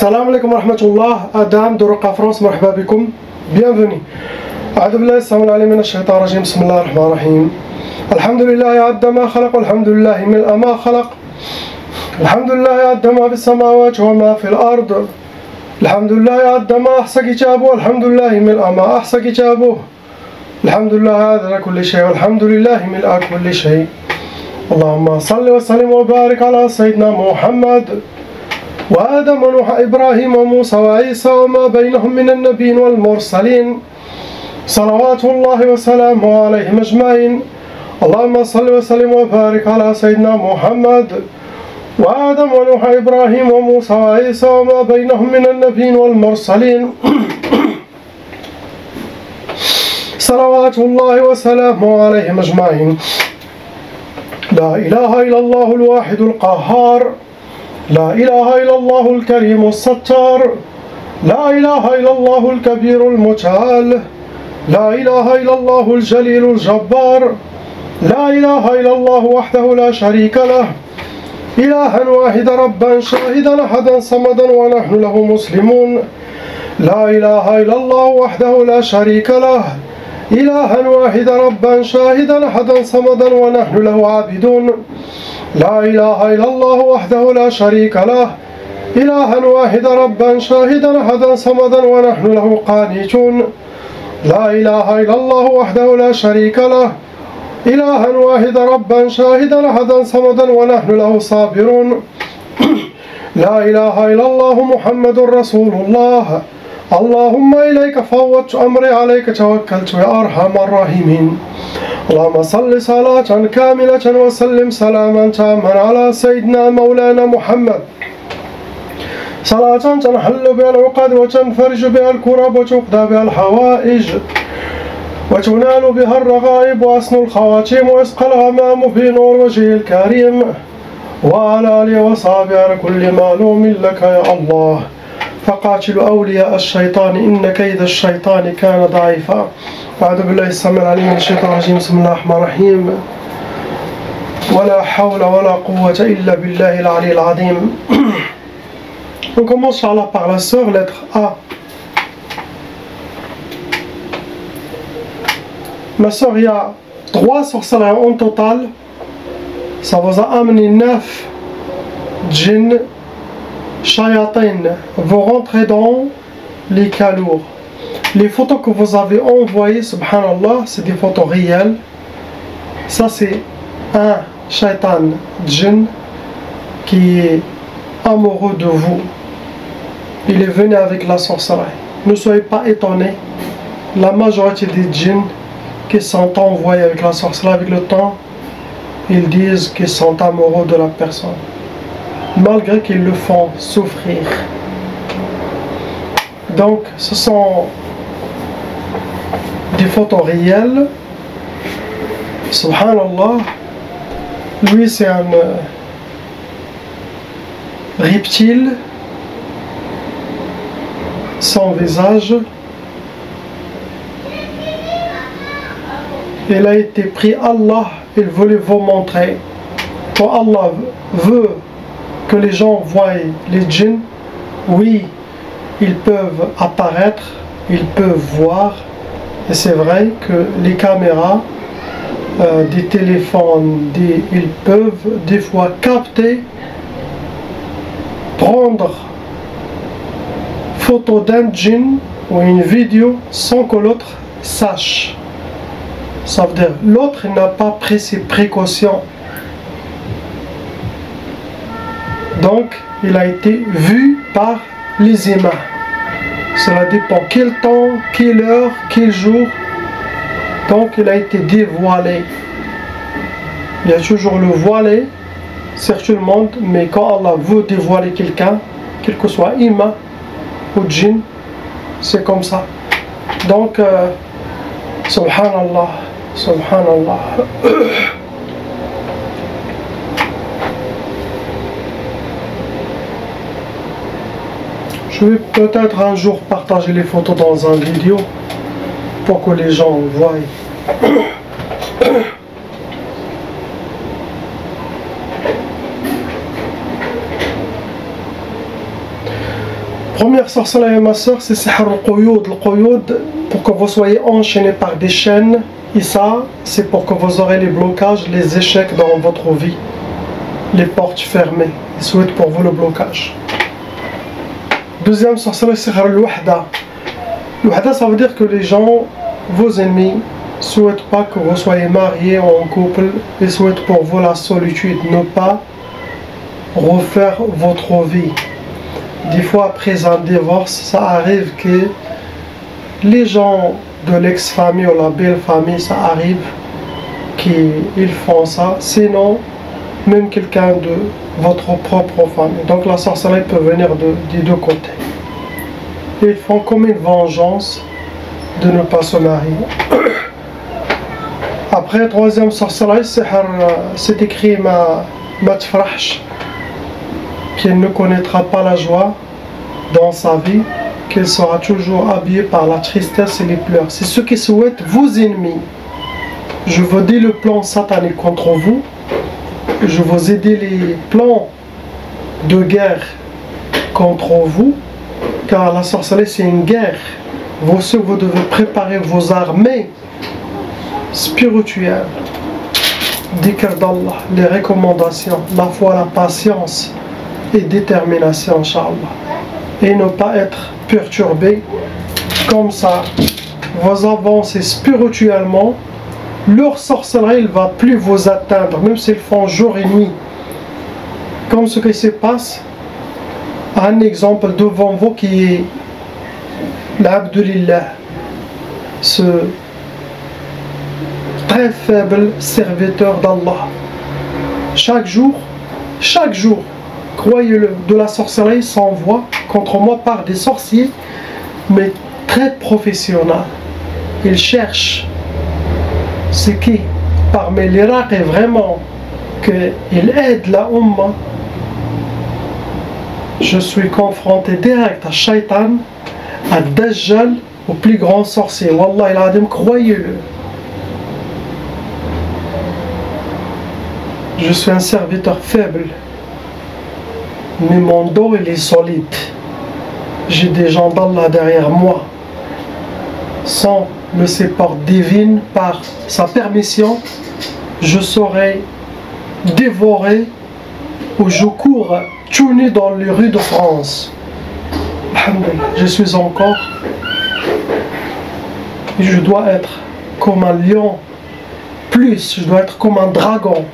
Salam alaikum wa rahmatullah, Adam de Roqa France, marhaba bikum, bienvenue. أعوذ بالله السميع العليم من الشيطان الرجيم بسم الله الرحمن الرحيم الحمد لله عد ما خلق والحمد لله ملء ما خلق الحمد لله عد ما في السماوات وما في الأرض الحمد لله عد ما أحصى كتابه والحمد لله ملء ما أحصى كتابه الحمد لله عدد كل شيء والحمد لله ملء كل شيء اللهم صل وسلم وبارك على سيدنا محمد وآدم ونوح إبراهيم وموسى وعيسى وما بينهم من النبيين والمرسلين صلوات الله وسلامه عليهم أجمعين اللهم صل وسلم وبارك على سيدنا محمد وآدم ونوح إبراهيم وموسى وعيسى وما بينهم من النبيين والمرسلين صلوات الله وسلامه عليهم أجمعين لا إله إلا الله الواحد القهار لا إله إلا الله الكريم الستار لا إله إلا الله الكبير المتعال لا إله إلا الله الجليل الجبار لا إله إلا الله وحده لا شريك له إلها واحدا ربا شاهدا أحدا صمدا ونحن له مسلمون لا إله إلا الله وحده لا شريك له إلها واحدا ربا شاهدا أحدا صمدا ونحن له عابدون لا إله إلا الله وحده لا شريك له إلها واحدا ربا شاهدا أحدا صمدا ونحن له قانتون لا إله إلا الله وحده لا شريك له إلها واحدا ربا شاهدا أحدا صمدا ونحن له صابرون لا إله إلا الله محمد رسول الله اللهم إليك فوضت أمري عليك توكلت يا أرحم الراحمين اللهم صل صلاة كاملة وسلم سلاما تاما على سيدنا مولانا محمد صلاة تنحل بها العقد وتنفرج بها الكرب وتقضى بها الحوائج وتنال بها الرغائب وأسن الخواتيم ويسقى الغمام في نور وجهه الكريم وعلى آله وصحبه على كل معلوم لك يا الله فقاتل أولياء الشيطان إن كيد الشيطان كان ضعيفا أعوذ بالله السميع العليم من الشيطان الرجيم بسم الله الرحمن الرحيم ولا حول ولا قوة إلا بالله العلي العظيم. On commence Inch'Allah par la sœur, lettre A. Ma sœur, il y a 3 sorcelleries en total. Ça vous a amené 9 djinns, shayatin vont rentrer dans les cas lourds. Les photos que vous avez envoyées, subhanallah, c'est des photos réelles. Ça c'est un shaitan djinn qui est amoureux de vous. Il est venu avec la sorcellerie. Ne soyez pas étonnés. La majorité des djinns qui sont envoyés avec la sorcellerie, avec le temps, ils disent qu'ils sont amoureux de la personne, malgré qu'ils le font souffrir. Donc, ce sont des photos réelles. Subhanallah, lui c'est un reptile sans visage. Il a été pris, Allah, il voulait vous montrer. Quand Allah veut que les gens voient les djinns, oui, ils peuvent apparaître, ils peuvent voir. Et c'est vrai que les caméras des téléphones, ils peuvent des fois capter, prendre photo d'un djinn ou une vidéo sans que l'autre sache. Ça veut dire l'autre n'a pas pris ses précautions. Donc il a été vu par les humains. Cela dépend quel temps, quelle heure, quel jour. Donc il a été dévoilé. Il y a toujours le voilé sur tout le monde, mais quand Allah veut dévoiler quelqu'un, quel que soit humain ou djinn, c'est comme ça. Donc, subhanallah, subhanallah. Je vais peut-être un jour partager les photos dans une vidéo pour que les gens voient. première sorcellerie, ma soeur, c'est sihr al-quyud. Le quyud, pour que vous soyez enchaînés par des chaînes. Et ça, c'est pour que vous aurez les blocages, les échecs dans votre vie. Les portes fermées. Ils souhaitent pour vous le blocage. Deuxième sorcellerie, c'est sihr al-wahda. L'wahda, ça veut dire que les gens, vos ennemis, ne souhaitent pas que vous soyez mariés ou en couple. Ils souhaitent pour vous la solitude. Ne pas refaire votre vie. Des fois, après un divorce, ça arrive que les gens de l'ex-famille ou la belle-famille, ça arrive qu'ils font ça. Sinon, même quelqu'un de votre propre famille. Donc la sorcellerie peut venir des deux côtés. Ils font comme une vengeance de ne pas se marier. Après, troisième sorcellerie, c'est écrit ma tfrahsh, qu'il ne connaîtra pas la joie dans sa vie, qu'il sera toujours habillé par la tristesse et les pleurs. C'est ce qui souhaitent vos ennemis. Je vous dis le plan satanique contre vous. Je vous ai dit les plans de guerre contre vous, car la sorcellerie c'est une guerre. Vous devez préparer vos armées spirituelles, dhikr d'Allah, les recommandations, la foi, la patience et détermination, Inch'Allah. Et ne pas être perturbé comme ça. Vous avancez spirituellement. Leur sorcellerie ne va plus vous atteindre, même s'ils font jour et nuit. Comme ce qui se passe, un exemple devant vous qui est l'Abdulillah, ce très faible serviteur d'Allah. Chaque jour, croyez-le, de la sorcellerie s'envoie contre moi par des sorciers, mais très professionnels. Ils cherchent ce qui, parmi les rares, est vraiment qu'il aide la Ummah. Je suis confronté direct à Shaitan, à Dajjal, au plus grand sorcier. Wallah il-Adim, croyez-le. Je suis un serviteur faible, mais mon dos il est solide. J'ai des gens d'Allah derrière moi. Sans le support divin, par sa permission, je serai dévoré ou je cours tout nu dans les rues de France. Je suis encore et je dois être comme un lion, plus je dois être comme un dragon.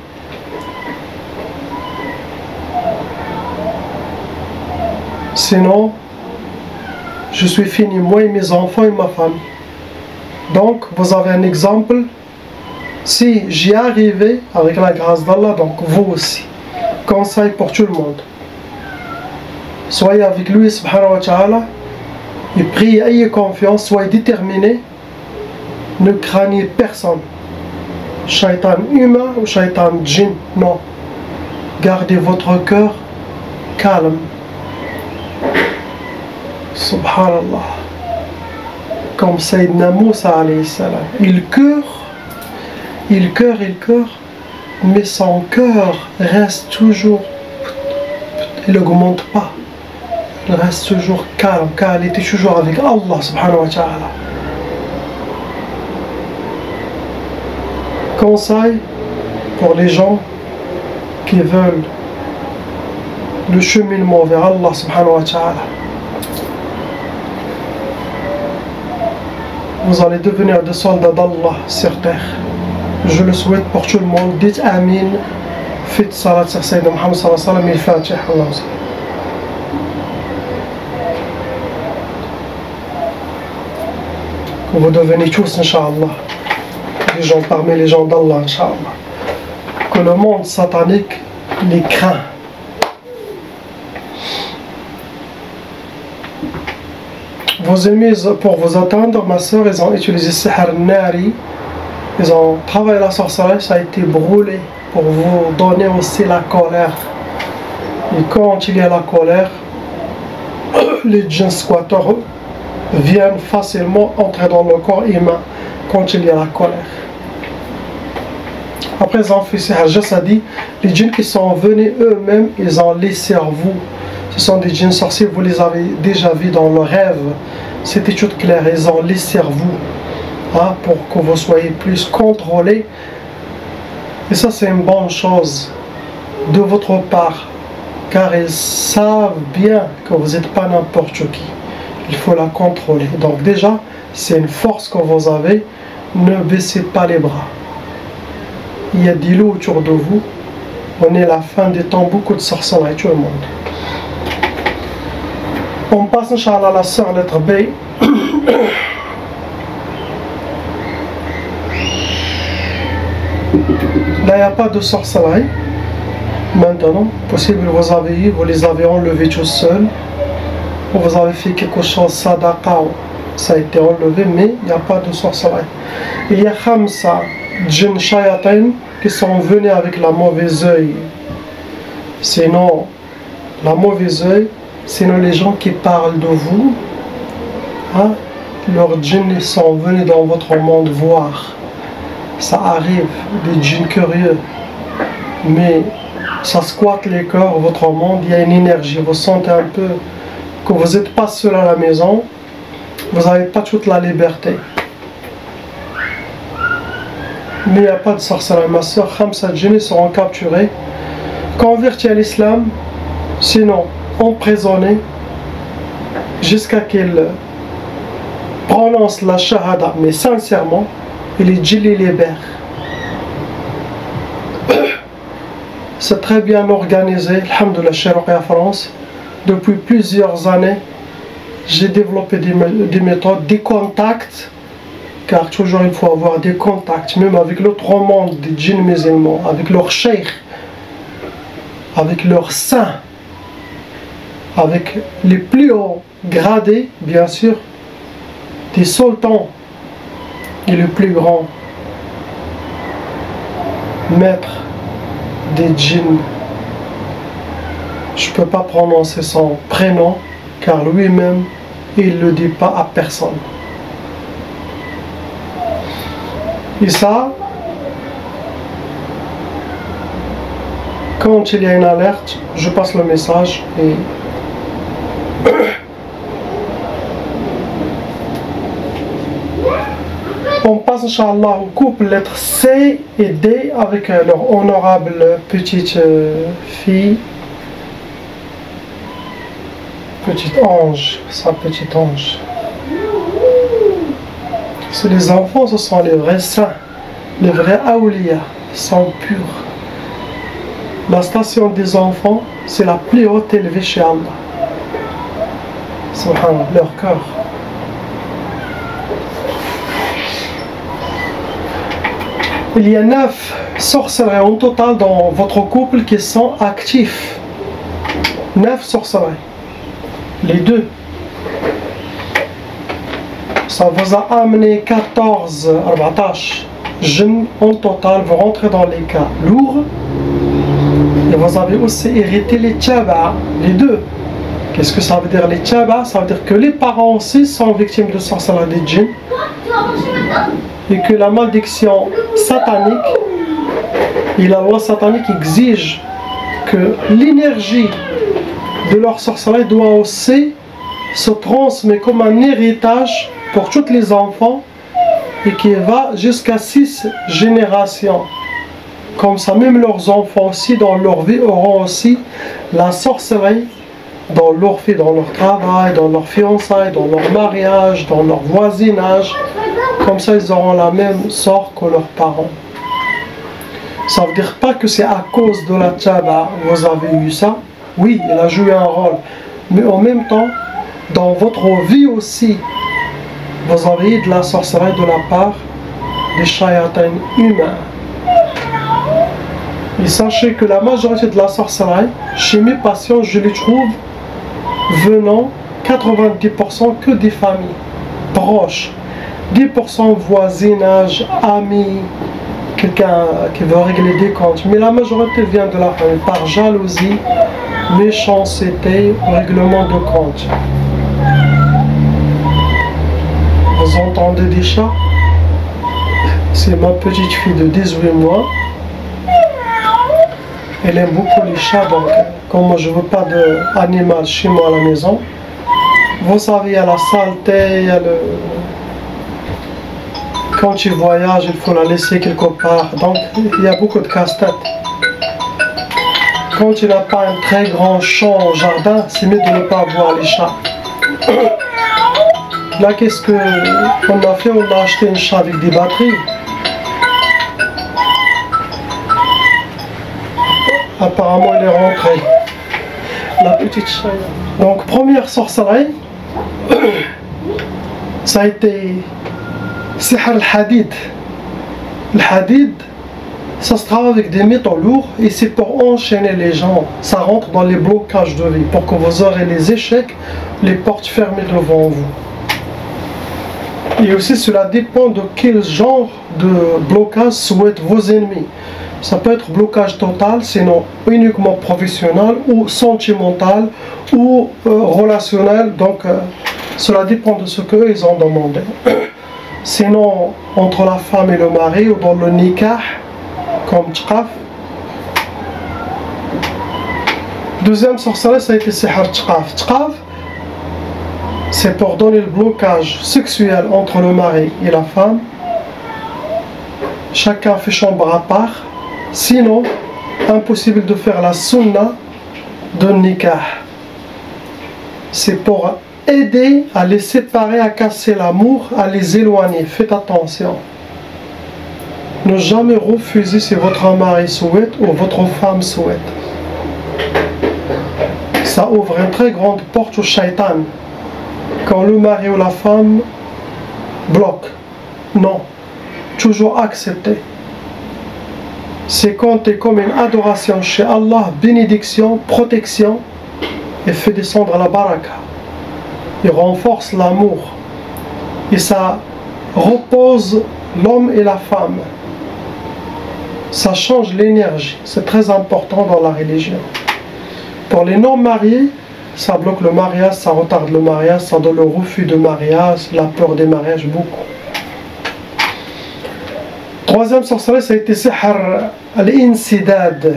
Sinon, je suis fini, moi et mes enfants et ma famille. Donc, vous avez un exemple. Si j'y arrivé avec la grâce d'Allah, donc vous aussi. Conseil pour tout le monde. Soyez avec lui, subhanahu wa ta'ala, et priez, ayez confiance, soyez déterminés. Ne craignez personne. Shaitan humain ou shaitan djinn, non. Gardez votre cœur calme. Subhanallah. Comme Sayyidina Moussa alayhi salam. Il cœur, mais son cœur reste toujours, il n'augmente pas. Il reste toujours calme, car il était toujours avec Allah subhanahu wa ta'ala. Conseil pour les gens qui veulent le cheminement vers Allah subhanahu wa ta'ala. Vous allez devenir des soldats d'Allah sur terre. Je le souhaite pour tout le monde. Dites Amin. Faites salat sur Sayyidina Muhammad sallallahu alayhi wa sallam. Il Fatiha. Vous devenez tous, Inch'Allah, des gens parmi les gens d'Allah, Inch'Allah. Que le monde satanique les craint. Vos ennemis, pour vous atteindre, ma soeur, ils ont utilisé sihr nari. Ils ont travaillé la sorcellerie, ça a été brûlé pour vous donner aussi la colère. Et quand il y a la colère, les djinns squatteurs viennent facilement entrer dans le corps humain quand il y a la colère. Après, ils ont fait sihr jasadi. Les djinns qui sont venus eux-mêmes, ils ont les cerveaux Ce sont des djinns sorciers, vous les avez déjà vus dans le rêve. C'était tout clair, ils ont les cerveaux pour que vous soyez plus contrôlés. Et ça, c'est une bonne chose de votre part, car ils savent bien que vous n'êtes pas n'importe qui. Il faut la contrôler. Donc déjà, c'est une force que vous avez. Ne baissez pas les bras. Il y a des loups autour de vous. On est à la fin des temps, beaucoup de sorcellerie, tout le monde. On passe, Inch'Allah, à la sœur lettre B. Là, il n'y a pas de sorcellerie. Maintenant, possible, vous les avez enlevés tout seuls. Vous avez fait quelque chose, sadaqa, ça a été enlevé, mais il n'y a pas de sorcellerie. Il y a khamsa djinn shayatin qui sont venus avec la mauvaise œil. Sinon, la mauvaise œil, sinon les gens qui parlent de vous, leurs djinns sont venus dans votre monde voir. Ça arrive, des djinns curieux, mais ça squatte les cœurs, votre monde, il y a une énergie, vous sentez un peu que vous n'êtes pas seul à la maison, vous n'avez pas toute la liberté. Mais il n'y a pas de sorcellerie. Ma soeur, Khamsa djinns seront capturés, convertis à l'islam, sinon emprisonnés, jusqu'à qu'ils prononcent la shahada, mais sincèrement, et les djinns les libèrent. C'est très bien organisé, alhamdoulilah, chez Ruqya France. Depuis plusieurs années, j'ai développé des méthodes, des contacts, car toujours il faut avoir des contacts, même avec l'autre monde des djinns musulmans, avec leurs cheikh, avec leurs saints, avec les plus hauts gradés, bien sûr, des sultans et le plus grand maître des djinns. Je ne peux pas prononcer son prénom, car lui-même, il ne le dit pas à personne. Et ça, quand il y a une alerte, je passe le message et on passe, Inch'Allah, au couple lettres C et D avec leur honorable petite fille, petite ange, sa petite ange. C'est les enfants, ce sont les vrais saints, les vrais awliya, ils sont purs. La station des enfants, c'est la plus haute élevée chez Allah. Subhanallah, leur cœur. Il y a 9 sorcelleries en total dans votre couple qui sont actifs. 9 sorcelleries. Les deux. Ça vous a amené 14 jeunes en total. Vous rentrez dans les cas lourds. Et vous avez aussi hérité les tchaba, les deux. Qu'est-ce que ça veut dire les tchaba? Ça veut dire que les parents aussi sont victimes de sorcellerie des djinns. Et que la malédiction satanique et la loi satanique exige que l'énergie de leur sorcellerie doit aussi se transmettre comme un héritage pour tous les enfants et qui va jusqu'à 6 générations. Comme ça, même leurs enfants aussi, dans leur vie, auront aussi la sorcellerie dans leur vie, dans leur travail, dans leur fiançailles, dans leur mariage, dans leur voisinage. Comme ça, ils auront la même sort que leurs parents. Ça ne veut dire pas que c'est à cause de la tchaba que vous avez eu ça. Oui, il a joué un rôle. Mais en même temps, dans votre vie aussi, vous avez eu de la sorcellerie de la part des shayatins humains. Et sachez que la majorité de la sorcellerie, chez mes patients, je les trouve venant 90% que des familles proches. 10% voisinage, amis, quelqu'un qui veut régler des comptes. Mais la majorité vient de la famille, par jalousie, méchanceté, règlement de compte. Vous entendez des chats? C'est ma petite fille de 18 mois. Elle aime beaucoup les chats, donc comme moi je veux pas d'animal chez moi à la maison, vous savez, il y a la saleté, il y a le... Quand tu voyages, il faut la laisser quelque part, donc il y a beaucoup de casse-tête. Quand tu n'as pas un très grand champ au jardin, c'est mieux de ne pas avoir les chats. Là, qu'est-ce qu'on a fait? On a acheté une chat avec des batteries. Apparemment, elle est rentrée. La petite chat. Donc, première sorcellerie, ça a été Sihr al-Hadid. Le Hadid, ça se travaille avec des métaux lourds et c'est pour enchaîner les gens. Ça rentre dans les blocages de vie, pour que vous aurez les échecs, les portes fermées devant vous. Et aussi, cela dépend de quel genre de blocage souhaitent vos ennemis. Ça peut être blocage total, sinon uniquement professionnel ou sentimental ou relationnel. Donc, cela dépend de ce qu'eux ils ont demandé. Sinon, entre la femme et le mari ou dans le nikah, comme tchaf. Deuxième sorcellerie, ça a été sihr tchaf. Tchaf, c'est pour donner le blocage sexuel entre le mari et la femme. Chacun fait chambre à part. Sinon, impossible de faire la sunna de nikah. C'est pour aider à les séparer, à casser l'amour, à les éloigner. Faites attention. Ne jamais refuser si votre mari souhaite ou votre femme souhaite. Ça ouvre une très grande porte au shaitan. Quand le mari ou la femme bloque. Non. Toujours accepter. C'est compté comme une adoration chez Allah, bénédiction, protection, et fait descendre la baraka. Il renforce l'amour. Et ça repose l'homme et la femme. Ça change l'énergie. C'est très important dans la religion. Pour les non-mariés, ça bloque le mariage, ça retarde le mariage, ça donne le refus de mariage, la peur des mariages, beaucoup. Troisième sorcellerie, ça a été sihr al-insidad.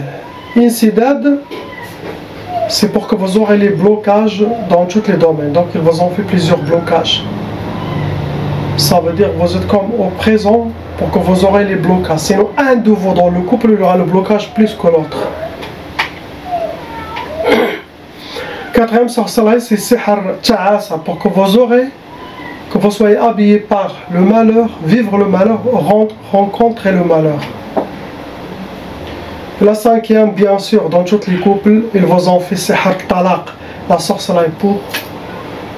Insidad, c'est pour que vous aurez les blocages dans tous les domaines. Donc, ils vous ont fait plusieurs blocages. Ça veut dire que vous êtes comme au présent pour que vous aurez les blocages. Sinon, un de vous dans le couple, il aura le blocage plus que l'autre. Quatrième sorcellerie, c'est sihr ta'asa, pour que vous aurez, que vous soyez habillé par le malheur, vivre le malheur, rencontrer le malheur. La cinquième, bien sûr, dans tous les couples, ils vous ont fait sihr talaq, la sorcellerie pour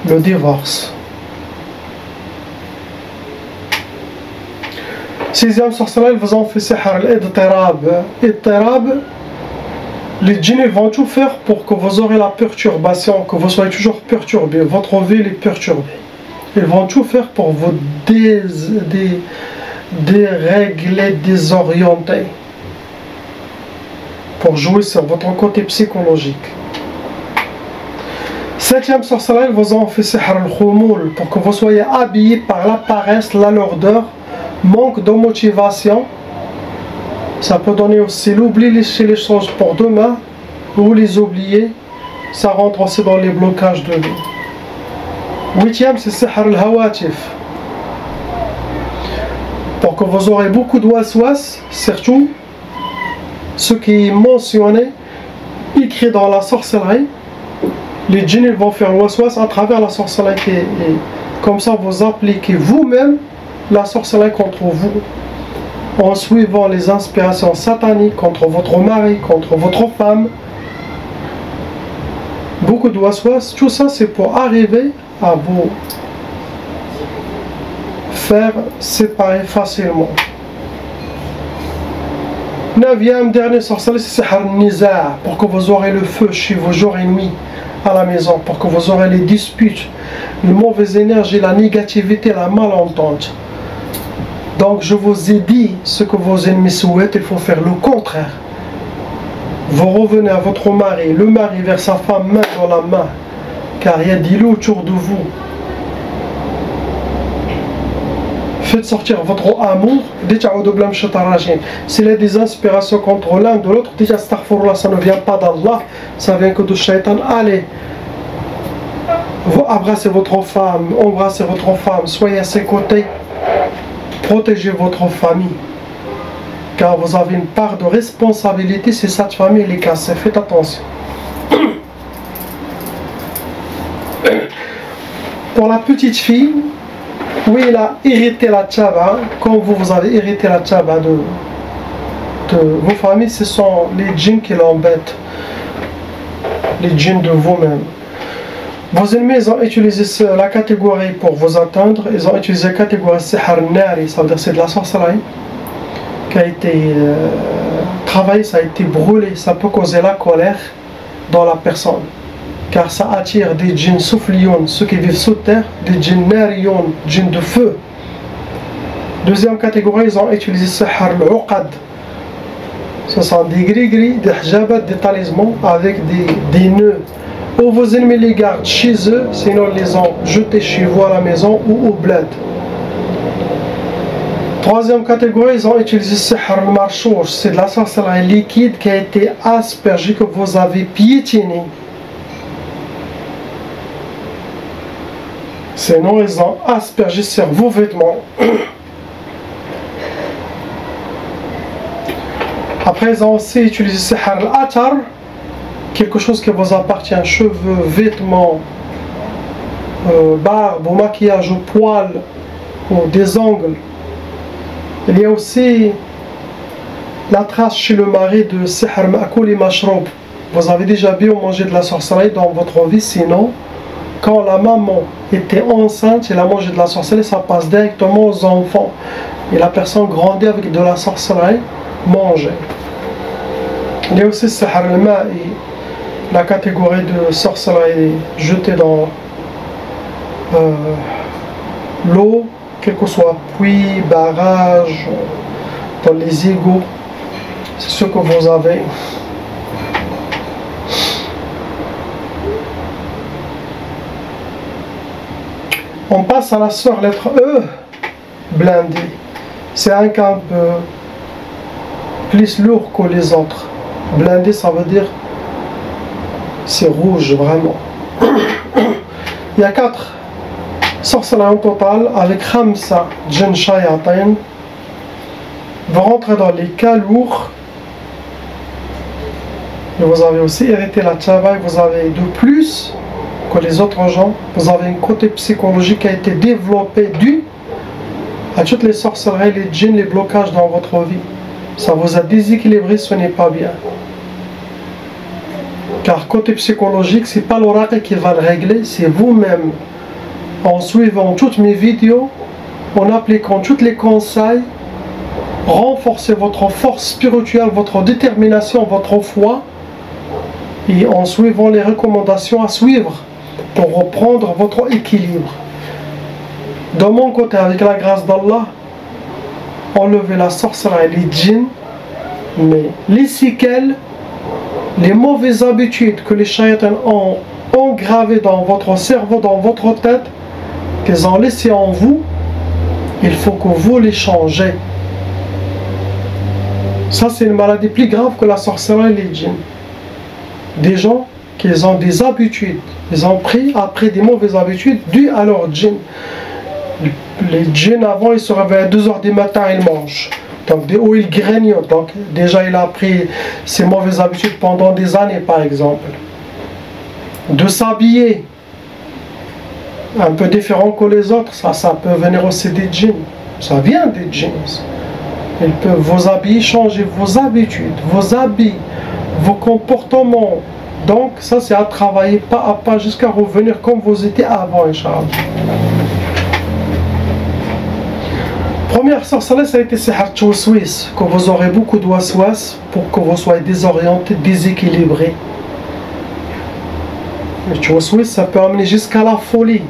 le divorce. Sixième sorcellerie, ils vous ont fait sihr al-idtirab. Idtirab, les djinns vont tout faire pour que vous aurez la perturbation, que vous soyez toujours perturbé, votre vie est perturbée. Ils vont tout faire pour vous dérégler, désorienter, pour jouer sur votre côté psychologique. Septième sorcellerie, ils vous ont fait sihr al-khumul, pour que vous soyez habillés par la paresse, la lourdeur, manque de motivation. Ça peut donner aussi l'oubli, laisser les choses pour demain, ou les oublier. Ça rentre aussi dans les blocages de vie. Huitième, c'est sihr al-hawatif. Pour que vous aurez beaucoup de waswas, surtout ce qui est mentionné, écrit dans la sorcellerie. Les djinns vont faire le waswas à travers la sorcellerie. Et comme ça, vous appliquez vous-même la sorcellerie contre vous, en suivant les inspirations sataniques contre votre mari, contre votre femme. Beaucoup de waswas, tout ça c'est pour arriver à vous faire séparer facilement. Neuvième, dernier sorcellerie, c'est sihr al-niza, pour que vous aurez le feu chez vous jour et nuit à la maison, pour que vous aurez les disputes, les mauvaises énergies, la négativité, la malentente. Donc je vous ai dit ce que vos ennemis souhaitent, il faut faire le contraire. Vous revenez à votre mari, le mari vers sa femme, main dans la main, car il y a des loups autour de vous. faites sortir votre amour. Dites s'il y a des inspirations contre l'un de l'autre, dites astaghfirullah, ça ne vient pas d'Allah, ça vient que du shaitan. Allez, embrassez votre femme, soyez à ses côtés, protégez votre famille, car vous avez une part de responsabilité si cette famille est cassée. Faites attention. Pour la petite fille, oui, il a hérité la tchaba, comme vous avez hérité la tchaba de vos familles, ce sont les djinns qui l'embêtent, les djinns de vous-même. Vos ennemis, ils ont utilisé la catégorie pour vous atteindre, ils ont utilisé la catégorie Sihar Nari, ça veut dire c'est de la sorcellerie, qui a été travaillée, ça a été brûlé, ça peut causer la colère dans la personne. Car ça attire des djinns soufliyoun, ceux qui vivent sous terre, des djinns nariyoun, djinns de feu. Deuxième catégorie, ils ont utilisé Sihar al-Uqad. Ce sont des gris-gris, des hijabat, des talismans avec des nœuds. Ou vos ennemis les gardent chez eux, sinon ils les ont jetés chez vous à la maison ou au bled. Troisième catégorie, ils ont utilisé Sihar al-Marchouch, c'est de la sorcellerie liquide qui a été aspergée, que vous avez piétiné. Sinon, ils ont aspergé sur vos vêtements. Après, ils ont aussi utilisé Sihar al-Atar, quelque chose qui vous appartient, cheveux, vêtements, barbe, ou maquillage, ou poils, ou des ongles. Il y a aussi la trace chez le mari de Sihar Ma'kouli Mashroub. Vous avez déjà bien mangé de la sorcellerie dans votre vie, sinon, quand la maman était enceinte, elle a mangé de la sorcellerie, ça passe directement aux enfants. Et la personne grandit avec de la sorcellerie, mange. Il y a aussi Sihar al-Ma'i, la catégorie de sorcellerie jetée dans l'eau, quel que soit puits, barrage, dans les égouts. C'est ce que vous avez. On passe à la sœur lettre E, blindée. C'est un cas un peu plus lourd que les autres. Blindé, ça veut dire c'est rouge, vraiment. Il y a 4 sorcelleries en total avec Khamsa Djinn Shayatin. Vous rentrez dans les cas lourds. Et vous avez aussi hérité la tchaba. Vous avez de plus que les autres gens, vous avez un côté psychologique qui a été développé dû à toutes les sorcelleries, les djinns, les blocages dans votre vie. Ça vous a déséquilibré, ce n'est pas bien. Car côté psychologique, c'est pas l'oracle qui va le régler, c'est vous-même. En suivant toutes mes vidéos, en appliquant tous les conseils, renforcez votre force spirituelle, votre détermination, votre foi, et en suivant les recommandations à suivre pour reprendre votre équilibre. De mon côté, avec la grâce d'Allah, enlevez la sorcellerie, les djinns, mais les séquelles, les mauvaises habitudes que les shaytans ont engravées dans votre cerveau, dans votre tête, qu'ils ont laissées en vous, il faut que vous les changez. Ça, c'est une maladie plus grave que la sorcellerie et les djinns. Des gens qui ont des habitudes, ils ont pris après des mauvaises habitudes dues à leur djinn. Les djinns avant, ils se réveillent à 2h du matin, ils mangent. Donc, ou ils grignotent. Donc, déjà, il a pris ces mauvaises habitudes pendant des années, par exemple. De s'habiller un peu différent que les autres, ça peut venir aussi des djinns. Ça vient des djinns. Ils peuvent vous habiller, changer vos habitudes, vos habits, vos comportements. Donc, ça, c'est à travailler pas à pas jusqu'à revenir comme vous étiez avant, Inch'Allah. Première sorcellerie, ça a été Sihar Tchouaswis, que vous aurez beaucoup de waswas pour que vous soyez désorienté, déséquilibré. Le Tchouaswis, ça peut amener jusqu'à la folie.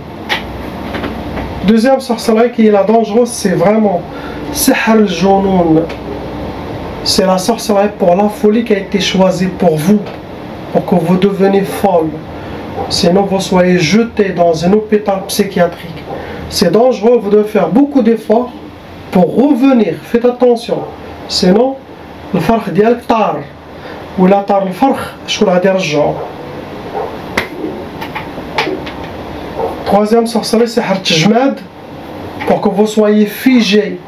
Deuxième sorcellerie qui est la dangereuse, c'est vraiment Sihar al-Jounoun. C'est la sorcellerie pour la folie qui a été choisie pour vous, pour que vous deveniez folle. Sinon, vous soyez jeté dans un hôpital psychiatrique. C'est dangereux, vous devez faire beaucoup d'efforts pour revenir. Faites attention, sinon le farq ديالك طار ولا طار الفرخ شكون غادي يرجعو. Troisième sorcellerie, c'est Hartjmad, pour que vous soyez figé.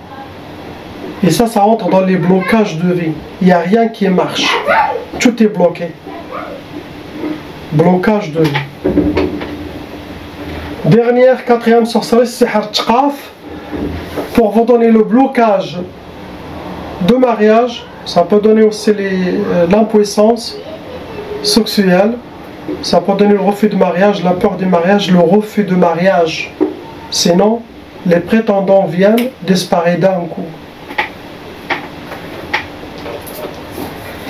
Et ça rentre dans les blocages de vie. Il n'y a rien qui marche. Tout est bloqué. Blocage de vie. Dernière, quatrième sorcellerie, c'est Hartjqaf, pour vous donner le blocage de mariage. Ça peut donner aussi l'impuissance sexuelle. Ça peut donner le refus de mariage, la peur du mariage, le refus de mariage. Sinon, les prétendants viennent disparaître d'un coup.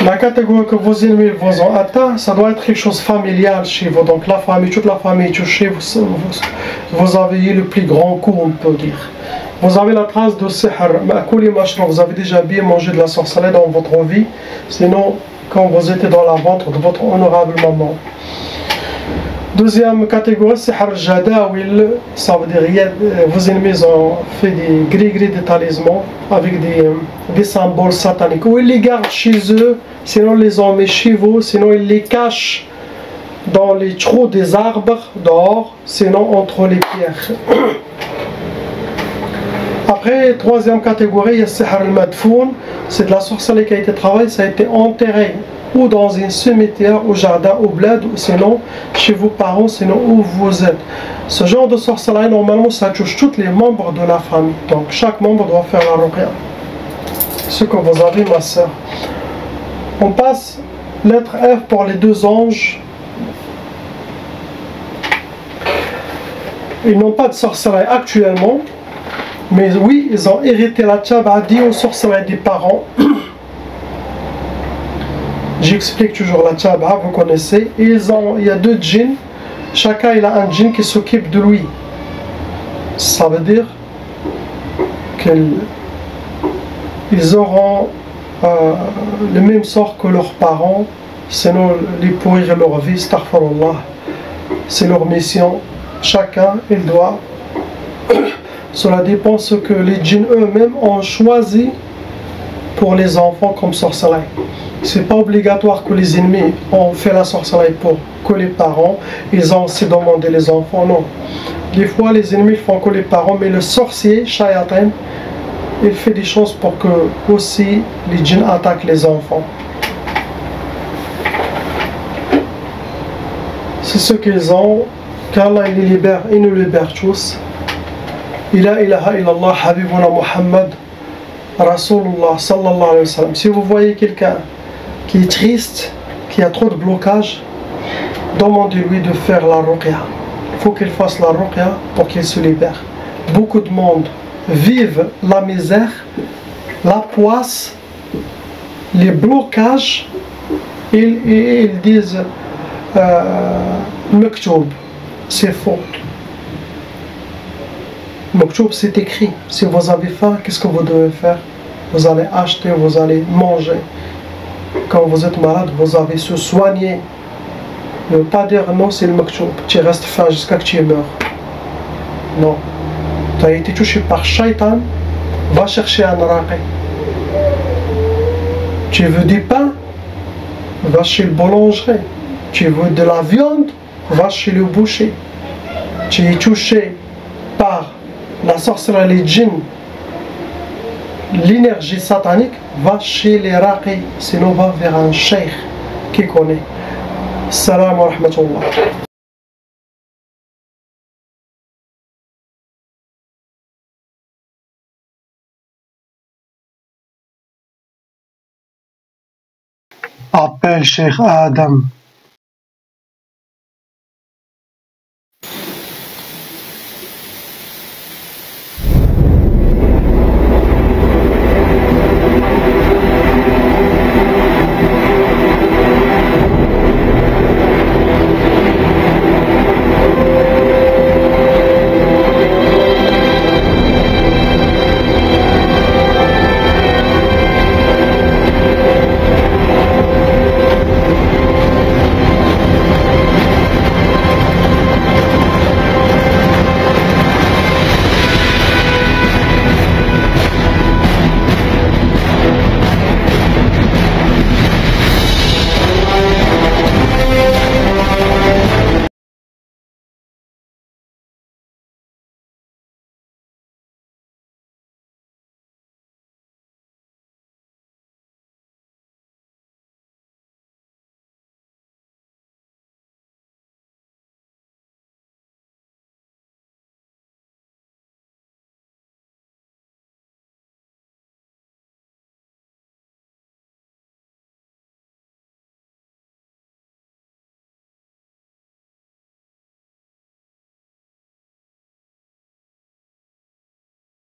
La catégorie que vos ennemis vous ont atteint, ça doit être quelque chose familial chez vous. Donc la famille, toute la famille touchée, vous avez eu le plus grand coup, on peut dire. Vous avez la trace de sihr, vous avez déjà bien mangé de la sorcellerie dans votre vie. Sinon, quand vous étiez dans la ventre de votre honorable maman. Deuxième catégorie, c'est Harjadawil. Ça veut dire vos ennemis ont fait des gris-gris de talismans avec des symboles sataniques. Ou ils les gardent chez eux, sinon ils les ont mis chez vous, sinon ils les cachent dans les trous des arbres dehors, sinon entre les pierres. Après, troisième catégorie, il y a Sihr al-Madfoun. C'est de la sorcellerie qui a été travaillée, ça a été enterré ou dans un cimetière, au jardin, au bled, ou sinon chez vos parents, sinon où vous êtes. Ce genre de sorcellerie, normalement, ça touche tous les membres de la famille. Donc, chaque membre doit faire la ruqya. Ce que vous avez, ma soeur. On passe lettre F pour les deux anges. Ils n'ont pas de sorcellerie actuellement, mais oui, ils ont hérité la tchabadi aux sorcelleries des parents. J'explique toujours la tchabha, vous connaissez. Il y a deux djinns, chacun il a un djinn qui s'occupe de lui. Ça veut dire qu'ils auront le même sort que leurs parents, sinon les pourrir leur vie, astaghfirullah. C'est leur mission. Chacun, il doit. Cela dépend ce que les djinns eux-mêmes ont choisi pour les enfants comme sorcellerie. C'est pas obligatoire que les ennemis ont fait la sorcellerie pour que les parents, ils ont aussi demandé les enfants, non. Des fois les ennemis font que les parents, mais le sorcier, shayatin, il fait des choses pour que aussi les djinns attaquent les enfants. C'est ce qu'ils ont, qu'Allah il les libère, il nous libère tous. Ila ilaha illallah, habibuna Muhammad, Rasulullah sallallahu alayhi wa sallam. Si vous voyez quelqu'un qui est triste, qui a trop de blocage, demandez-lui de faire la ruqya. Il faut qu'il fasse la ruqya pour qu'il se libère. Beaucoup de monde vivent la misère, la poisse, les blocages. Ils disent Mektoub, c'est faux. Mektoub, c'est écrit. Si vous avez faim, qu'est-ce que vous devez faire? Vous allez acheter, vous allez manger. Quand vous êtes malade, vous avez se soigner. Ne pas dire non, c'est le Mektoub. Tu restes faim jusqu'à ce que tu meurs. Non. Tu as été touché par Shaitan, va chercher un raqi. Tu veux du pain, va chez le boulanger. Tu veux de la viande, va chez le boucher. Tu es touché par la sorcellerie, les djinns, l'énergie satanique, va chez les raqis, sinon va vers un cheikh qui connaît. Salam wa rahmatullah. Appelle Cheikh Adam.